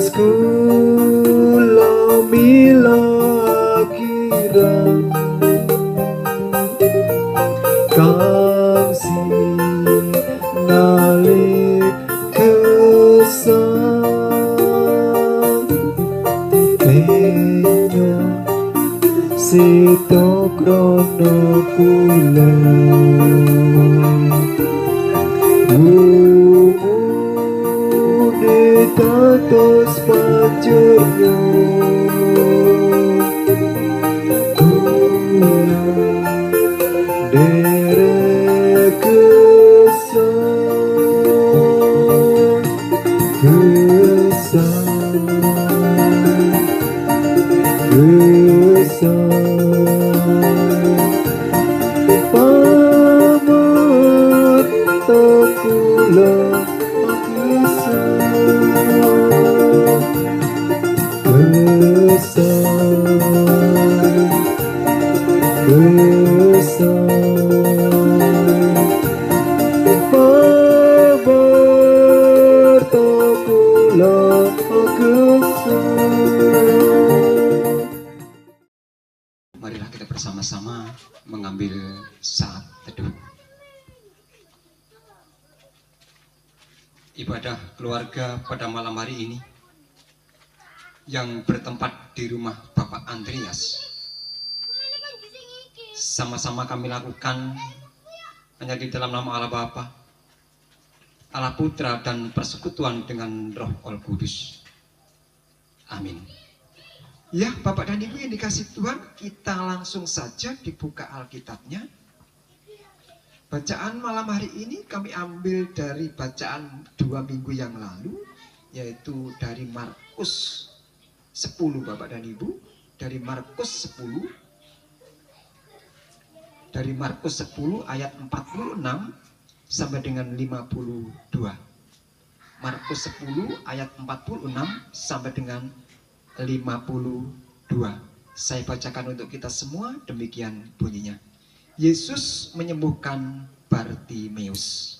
kula mila kirang kang sinalik kesang enyo sito krono kula dados panjenengan kula derek pamarta kula Marilah kita bersama-sama mengambil saat teduh. Ibadah keluarga pada malam hari ini yang bertempat di rumah Bapak Andreas sama-sama kami lakukan hanya di dalam nama Allah Bapa, Allah Putra, dan persekutuan dengan Roh Kudus. Amin. Ya, Bapak dan Ibu yang dikasih Tuhan, kita langsung saja dibuka Alkitabnya. Bacaan malam hari ini kami ambil dari bacaan 2 minggu yang lalu, yaitu dari Markus 10, Bapak dan Ibu. Dari Markus 10, ayat 46 sampai dengan 52. Markus 10 ayat 46 sampai dengan 52. Saya bacakan untuk kita semua, demikian bunyinya. Yesus menyembuhkan Bartimeus.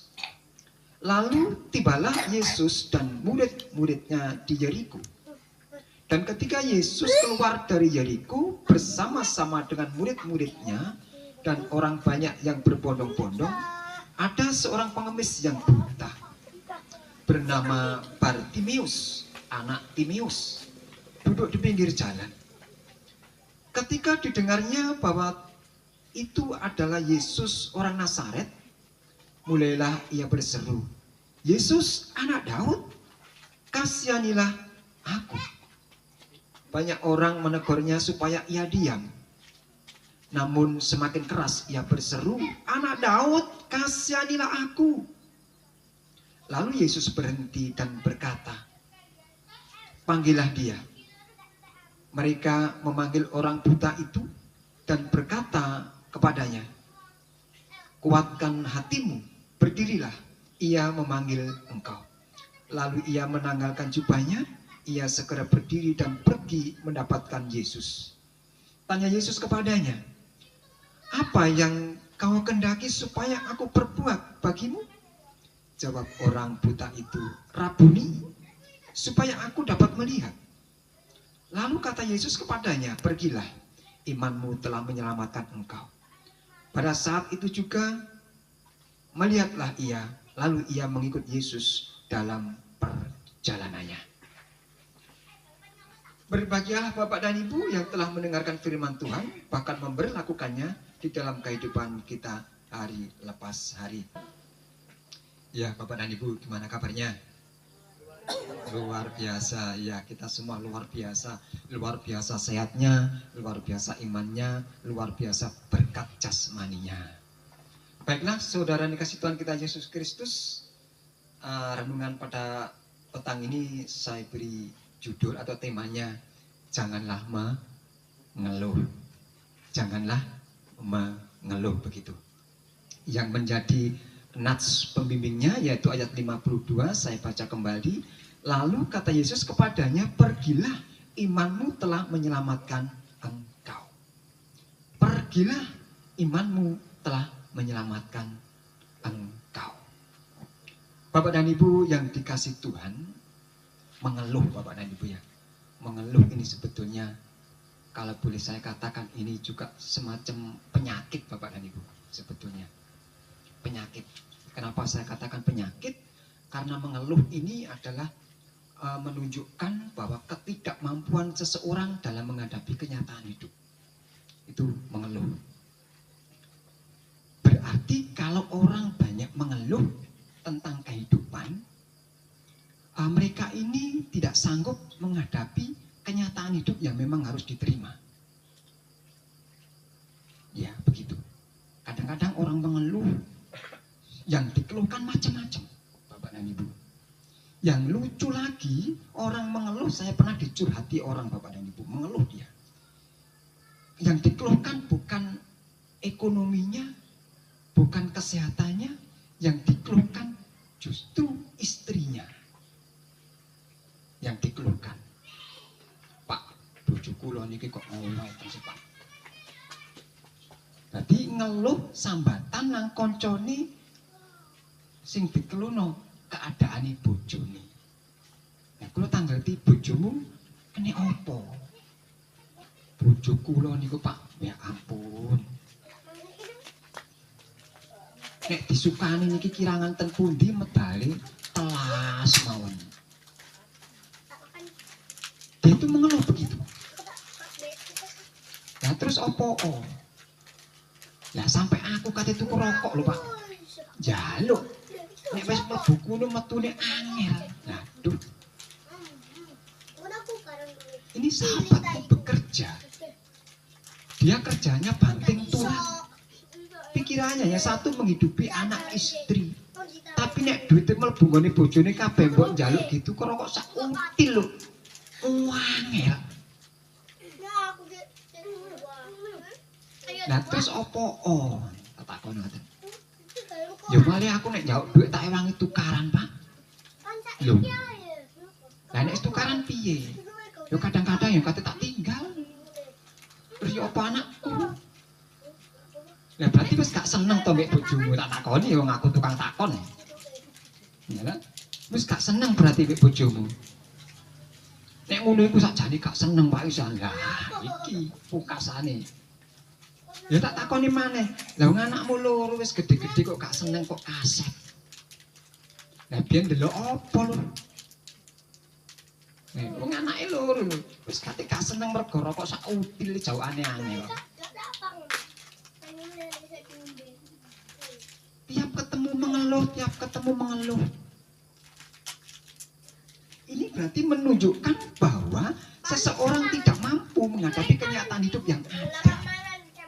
Lalu tibalah Yesus dan murid-muridnya di Yeriko. Dan ketika Yesus keluar dari Yeriko bersama-sama dengan murid-muridnya dan orang banyak yang berbondong-bondong, ada seorang pengemis yang buta bernama Bartimeus, anak Timeus, duduk di pinggir jalan. Ketika didengarnya bahwa itu adalah Yesus orang Nazaret, mulailah ia berseru, "Yesus anak Daud, kasihanilah aku." Banyak orang menegurnya supaya ia diam. Namun semakin keras ia berseru, "Anak Daud, kasihanilah aku." Lalu Yesus berhenti dan berkata, "Panggillah dia." Mereka memanggil orang buta itu dan berkata kepadanya, "Kuatkan hatimu, berdirilah, ia memanggil engkau." Lalu ia menanggalkan jubahnya, ia segera berdiri dan pergi mendapatkan Yesus. Tanya Yesus kepadanya, "Apa yang kau kendaki supaya aku perbuat bagimu?" Jawab orang buta itu, "Rabuni, supaya aku dapat melihat." Lalu kata Yesus kepadanya, "Pergilah, imanmu telah menyelamatkan engkau." Pada saat itu juga melihatlah ia, lalu ia mengikut Yesus dalam perjalanannya. Berbahagialah Bapak dan Ibu yang telah mendengarkan firman Tuhan, bahkan memberlakukannya di dalam kehidupan kita hari lepas hari. Ya, Bapak dan Ibu, gimana kabarnya? Luar biasa, ya, kita semua luar biasa sehatnya, luar biasa imannya, luar biasa berkat jasmaninya. Baiklah, saudara dikasih Tuhan kita Yesus Kristus, renungan pada petang ini saya beri judul atau temanya, janganlah mengeluh. Janganlah mengeluh, begitu. Yang menjadi nats pembimbingnya yaitu ayat 52, saya baca kembali. Lalu kata Yesus kepadanya, "Pergilah, imanmu telah menyelamatkan engkau." Pergilah, imanmu telah menyelamatkan engkau. Bapak dan Ibu yang dikasih Tuhan, mengeluh Bapak dan Ibu ya. Mengeluh ini sebetulnya kalau boleh saya katakan ini juga semacam penyakit Bapak dan Ibu sebetulnya. Penyakit. Kenapa saya katakan penyakit? Karena mengeluh ini adalah menunjukkan bahwa ketidakmampuan seseorang dalam menghadapi kenyataan hidup. Itu mengeluh. Berarti kalau orang banyak mengeluh tentang kehidupan, mereka ini tidak sanggup menghadapi kenyataan hidup yang memang harus diterima. Ya, begitu. Kadang-kadang orang mengeluh, yang dikeluhkan macam-macam, Bapak dan Ibu. Yang lucu lagi, orang mengeluh, saya pernah dicurhati orang Bapak dan Ibu, mengeluh dia. Yang dikeluhkan bukan ekonominya, bukan kesehatannya, yang dikeluhkan justru istrinya. Yang dikeluhkan. Pak, bojo kula niki kok ngono terus Pak. Dadi ngeluh sambatan nang koncone sing dikeluhno keadaane bojone. Nah, kula tanggati bojomu kene apa? Bojo kula niku Pak, ya ampun. Nek disukani niki kirangan ten pundi medale telas mawon. Dia itu mengeluh begitu. Nah terus opo? Lah sampai aku kate tuku rokok lho Pak. Jaluk. Nek wis mlebu kuno metune angel. Nah, duh. Ini sahabatku bekerja. Dia kerjanya banting tulang. Pikirannya ya satu menghidupi anak istri. Tapi nek duit mlebu nggone bojone kabeh mbok njaluk gitu kok rokok sak until lho. Wangel. Nah terus opo? Takon ngoten. Ya male aku nek njaluk duit tak ewangi tukaran, Pak. Lho. Lah nek tukaran piye? Yo kadang-kadang ya kate tak tinggal. Terus yo apa anakku? Lah berarti wis gak seneng to mbek bojomu tak takoni wong aku tukang takon. Ya kan? Wis gak seneng berarti mbek bojomu. Nek ngono iku sakjane gak seneng Pak Isan. Lah iki pukasane. Ya tak takoni maneh. Lah wong anakmu loro wis gede-gede kok gak seneng kok kaset. Lah biyen ndelok apa lho? Nek wong anake loro lho. Wis kate gak seneng mergo rokok sak util jauhane angel. Tiap ketemu mengeluh. Ini berarti menunjukkan bahwa seseorang tidak mampu menghadapi kenyataan hidup yang ada.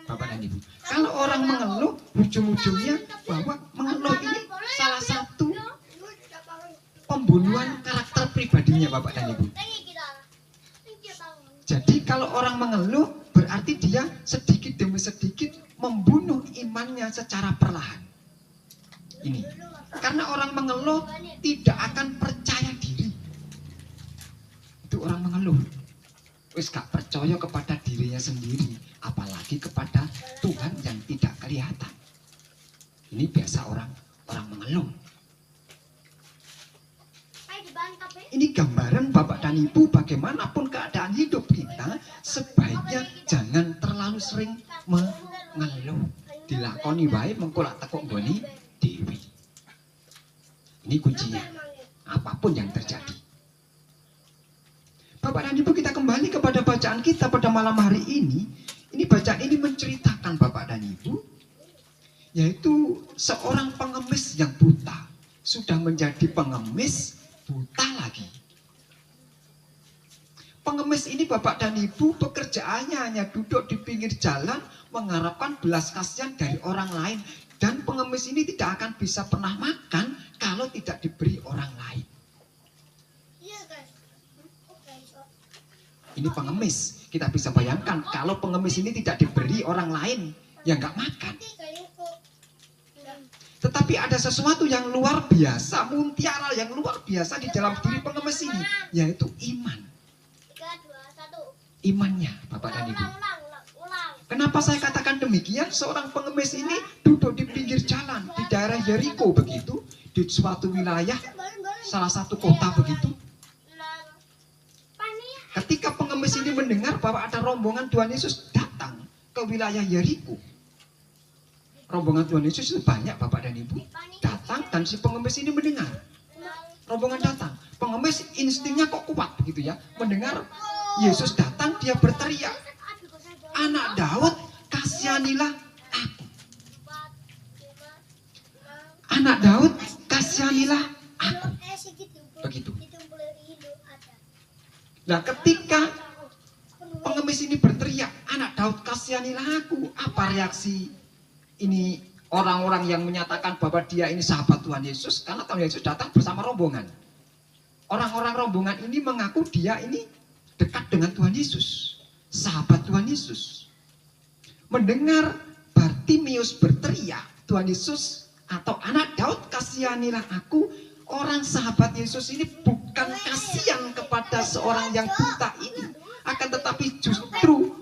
Bapak dan Ibu. Kalau orang mengeluh, ujung-ujungnya bahwa mengeluh ini salah satu pembunuhan karakter pribadinya Bapak dan Ibu. Jadi kalau orang mengeluh, berarti dia sedikit demi sedikit membunuh imannya secara perlahan. Ini. Karena orang mengeluh tidak akan percaya diri. Itu orang mengeluh. Wis gak percaya kepada dirinya sendiri, apalagi kepada Tuhan yang tidak kelihatan. Ini biasa orang mengeluh. Ini gambaran Bapak dan Ibu bagaimanapun keadaan hidup kita, sebaiknya jangan terlalu sering mengeluh. Dilakoni wae mengko lak tekok nggone dewi. Ini kuncinya. Apapun yang terjadi. Bapak dan Ibu, kita kembali kepada bacaan kita pada malam hari ini. Ini bacaan ini menceritakan Bapak dan Ibu, yaitu seorang pengemis yang buta sudah menjadi pengemis buta lagi. Pengemis ini Bapak dan Ibu pekerjaannya hanya duduk di pinggir jalan mengharapkan belas kasihan dari orang lain. Dan pengemis ini tidak akan bisa pernah makan kalau tidak diberi orang lain. Ini pengemis. Kita bisa bayangkan kalau pengemis ini tidak diberi orang lain, ya nggak makan. Tetapi ada sesuatu yang luar biasa, mutiara yang luar biasa di dalam diri pengemis ini, yaitu iman. Imannya, Bapak dan Ibu. Kenapa saya katakan demikian? Seorang pengemis ini duduk di pinggir jalan di daerah Yeriko begitu, di suatu wilayah, salah satu kota begitu. Ketika pengemis ini mendengar bahwa ada rombongan Tuhan Yesus datang ke wilayah Yeriko. Rombongan Tuhan Yesus itu banyak, Bapak dan Ibu. Datang dan si pengemis ini mendengar. Rombongan datang. Pengemis instingnya kok kuat begitu ya. Mendengar Yesus datang, dia berteriak, "Anak Daud, kasihanilah aku. Anak Daud, kasihanilah aku." Begitu. Nah, ketika pengemis ini berteriak, "Anak Daud, kasihanilah aku," apa reaksi ini orang-orang yang menyatakan bahwa dia ini sahabat Tuhan Yesus? Karena Tuhan Yesus datang bersama rombongan. Orang-orang rombongan ini mengaku dia ini dekat dengan Tuhan Yesus, sahabat Tuhan Yesus. Mendengar Bartimius berteriak, "Tuhan Yesus," atau "Anak Daud, kasihanilah aku," orang sahabat Yesus ini bukan kasihan kepada seorang yang buta ini, akan tetapi justru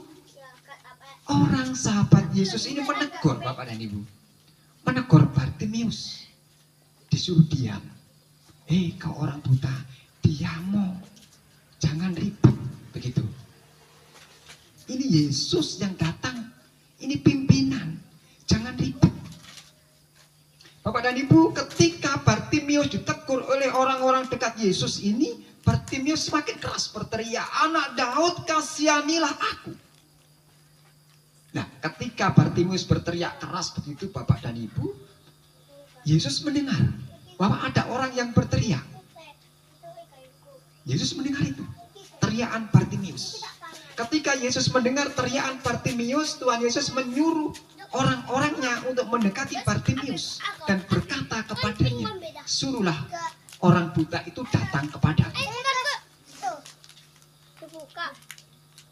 orang sahabat Yesus ini menegur, Bapak dan Ibu. Menegur Bartimius. Disuruh diam. "Hei kau orang buta, diam, jangan ribut." Begitu. Ini Yesus yang datang. Ini pimpinan. Jangan ribut. Bapak dan Ibu, ketika Bartimius ditegur oleh orang-orang dekat Yesus ini, Bartimius semakin keras berteriak, "Anak Daud, kasihanilah aku." Nah, ketika Bartimius berteriak keras begitu, Bapak dan Ibu, Yesus mendengar bahwa ada orang yang berteriak. Yesus mendengar itu, teriakan Bartimius. Ketika Yesus mendengar teriakan Bartimius, Tuhan Yesus menyuruh orang-orangnya untuk mendekati Bartimius dan berkata kepadanya, "Suruhlah orang buta itu datang kepadaku."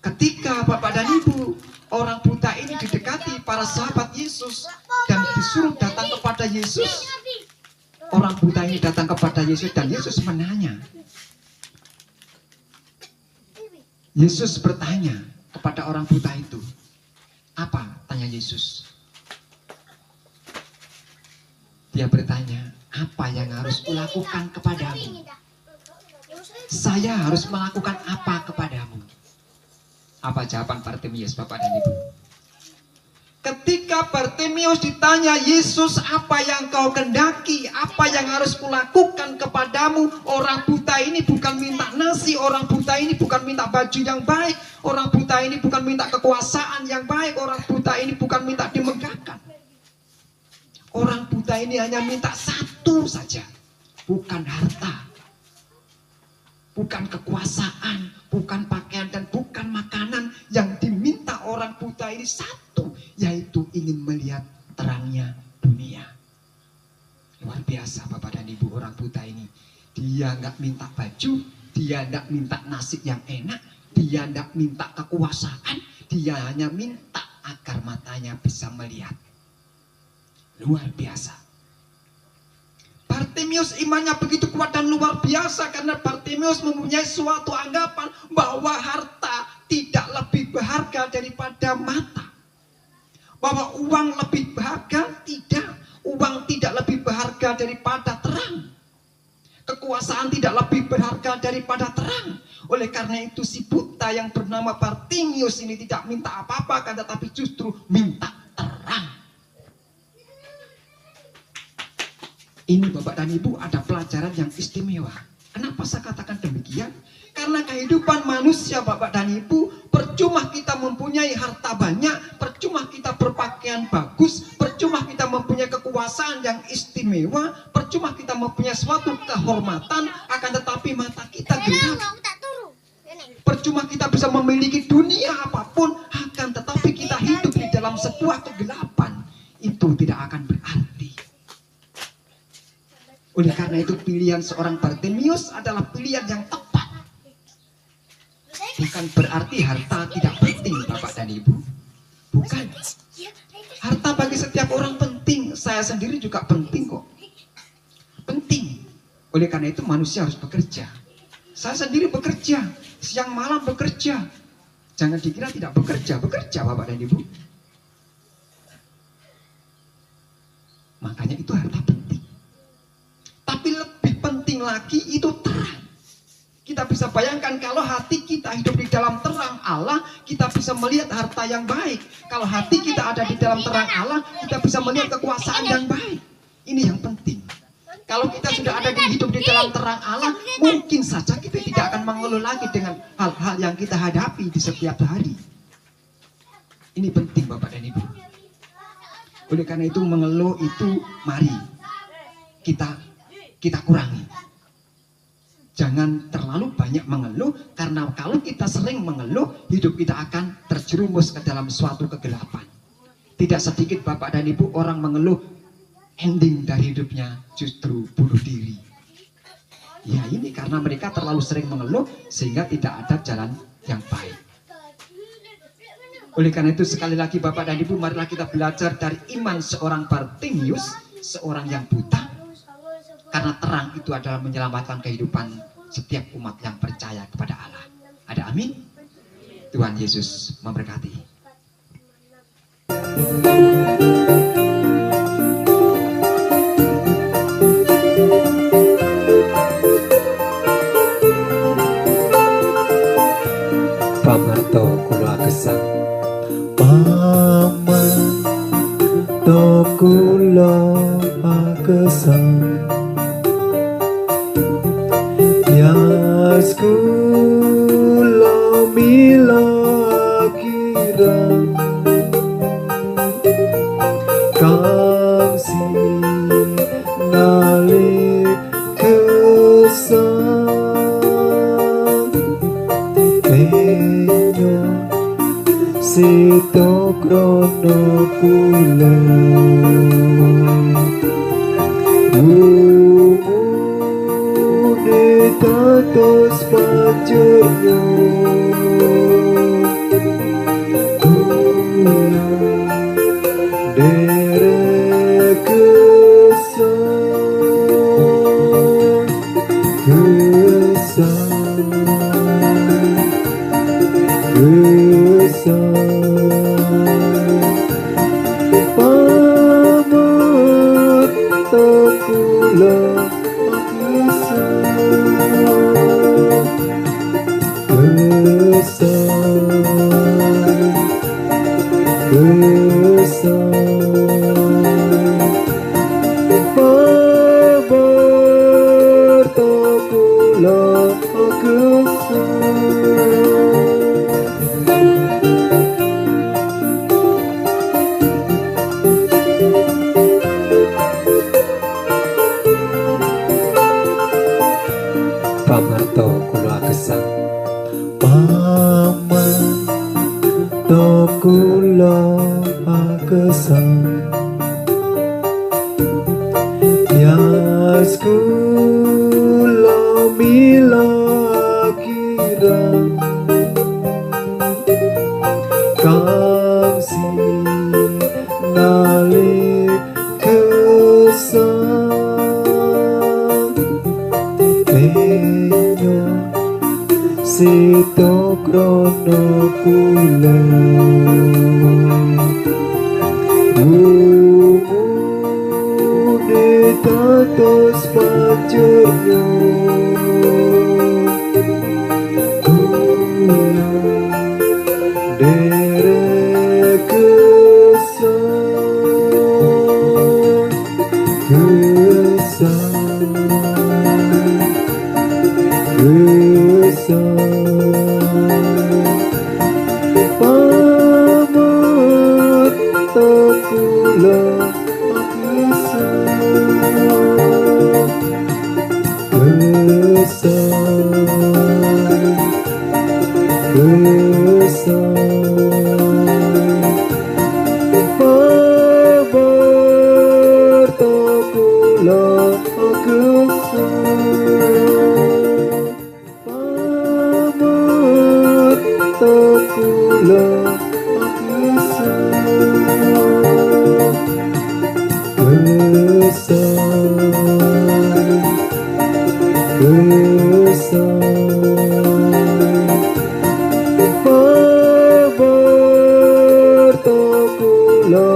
Ketika Bapak dan Ibu, orang buta ini didekati para sahabat Yesus dan disuruh datang kepada Yesus, orang buta ini datang kepada Yesus dan Yesus menanya. Yesus bertanya kepada orang buta itu. Apa? Tanya Yesus. Dia bertanya, "Apa yang harus kulakukan kepadamu?" "Saya harus melakukan apa kepadamu?" Apa jawaban Bartimius, Bapak dan Ibu? Ketika Bartimius ditanya Yesus, "Apa yang kau kendaki? Apa yang harus kulakukan kepadamu?" Orang buta ini bukan minta nasi, orang buta ini bukan minta baju yang baik, orang buta ini bukan minta kekuasaan yang baik, orang buta ini bukan minta dimegahkan. Orang buta ini hanya minta satu saja, bukan harta, bukan kekuasaan, bukan pakaian, dan bukan makanan. Yang diminta orang buta ini satu, yaitu ingin melihat terangnya dunia. Luar biasa, Bapak dan Ibu, orang buta ini. Dia nggak minta baju, dia nggak minta nasi yang enak, dia nggak minta kekuasaan, dia hanya minta agar matanya bisa melihat. Luar biasa. Bartimius imannya begitu kuat dan luar biasa karena Bartimius mempunyai suatu anggapan bahwa harta tidak lebih berharga daripada mata. Bahwa uang lebih berharga, tidak. Uang tidak lebih berharga daripada terang. Kekuasaan tidak lebih berharga daripada terang. Oleh karena itu si buta yang bernama Bartimius ini tidak minta apa-apa, kan, tetapi justru minta terang. Ini Bapak dan Ibu ada pelajaran yang istimewa. Kenapa saya katakan demikian? Karena kehidupan manusia, Bapak dan Ibu, percuma kita mempunyai harta banyak, percuma kita berpakaian bagus, percuma kita mempunyai kekuasaan yang istimewa, percuma kita mempunyai suatu kehormatan, akan tetapi mata kita gelap. Percuma kita bisa memiliki dunia apapun, akan tetapi kita hidup di dalam sebuah kegelapan. Itu tidak akan berarti. Oleh karena itu pilihan seorang Bartimius adalah pilihan yang tepat. Bukan berarti harta tidak penting, Bapak dan Ibu. Bukan. Harta bagi setiap orang penting. Saya sendiri juga penting kok. Penting. Oleh karena itu manusia harus bekerja. Saya sendiri bekerja. Siang malam bekerja. Jangan dikira tidak bekerja. Bekerja, Bapak dan Ibu. Makanya itu harta penting. Tapi lebih penting lagi itu terang. Kita bisa bayangkan kalau hati kita hidup di dalam terang Allah, kita bisa melihat harta yang baik. Kalau hati kita ada di dalam terang Allah, kita bisa melihat kekuasaan yang baik. Ini yang penting. Kalau kita sudah ada di hidup di dalam terang Allah, mungkin saja kita tidak akan mengeluh lagi dengan hal-hal yang kita hadapi di setiap hari. Ini penting Bapak dan Ibu. Oleh karena itu mengeluh itu mari kita kurangi. Jangan terlalu banyak mengeluh, karena kalau kita sering mengeluh, hidup kita akan terjerumus ke dalam suatu kegelapan. Tidak sedikit Bapak dan Ibu orang mengeluh, ending dari hidupnya justru bunuh diri. Ya ini karena mereka terlalu sering mengeluh sehingga tidak ada jalan yang baik. Oleh karena itu sekali lagi Bapak dan Ibu, marilah kita belajar dari iman seorang Bartimius, seorang yang buta. Karena terang itu adalah menyelamatkan kehidupan setiap umat yang percaya kepada Allah. Ada amin? Tuhan Yesus memberkati. Pamarto kula gesang Pamarto kula gesang Yas kula mila kirang Kang sinali kesang Penyo sito krono kula Tatos pacarnya Kula derek kesang Pamat takula Pamarto kula gesang Pamarto kula gesang Yas kula mila kirang Kang sinali kesang Penyo sito krono kula Tatos pacarnya Kula derek kesang Pamat takula Pamarto kula